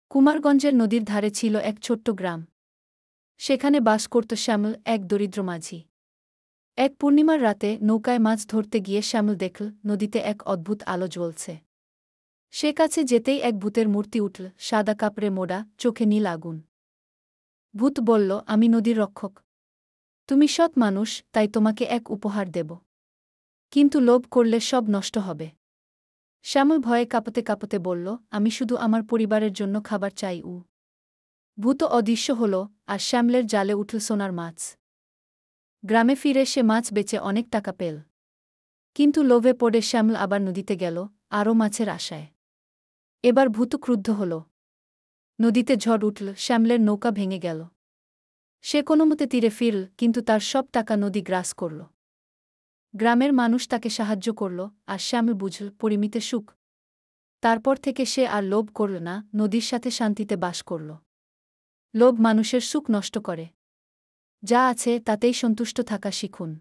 কুমারগঞ্জের নদীর ধারে ছিল এক ছোট্ট গ্রাম। সেখানে বাস করত শ্যামল, এক দরিদ্র মাঝি। এক পূর্ণিমার রাতে নৌকায় মাছ ধরতে গিয়ে শ্যামল দেখল নদীতে এক অদ্ভুত আলো জ্বলছে। সে কাছে যেতেই এক ভূতের মূর্তি উঠল, সাদা কাপড়ে মোড়া, চোখে নীল আগুন। ভূত বলল, আমি নদীর রক্ষক। তুমি সৎ মানুষ, তাই তোমাকে এক উপহার দেব। কিন্তু লোভ করলে সব নষ্ট হবে। শ্যামল ভয়ে কাঁপতে কাঁপতে বলল, আমি শুধু আমার পরিবারের জন্য খাবার চাই। ভূত অদৃশ্য হল, আর শ্যামলের জালে উঠল সোনার মাছ। গ্রামে ফিরে সে মাছ বেচে অনেক টাকা পেল। কিন্তু লোভে পড়ে শ্যামল আবার নদীতে গেল, আরও মাছের আশায়। এবার ভূত ক্রুদ্ধ হল। নদীতে ঝড় উঠল, শ্যামলের নৌকা ভেঙে গেল। সে কোনোমতে তীরে ফিরল, কিন্তু তার সব টাকা নদী গ্রাস করল। গ্রামের মানুষ তাকে সাহায্য করল, আর শ্যামল বুঝল পরিমিতে সুখ। তারপর থেকে সে আর লোভ করল না, নদীর সাথে শান্তিতে বাস করল। লোভ মানুষের সুখ নষ্ট করে। যা আছে তাতেই সন্তুষ্ট থাকা শিখুন।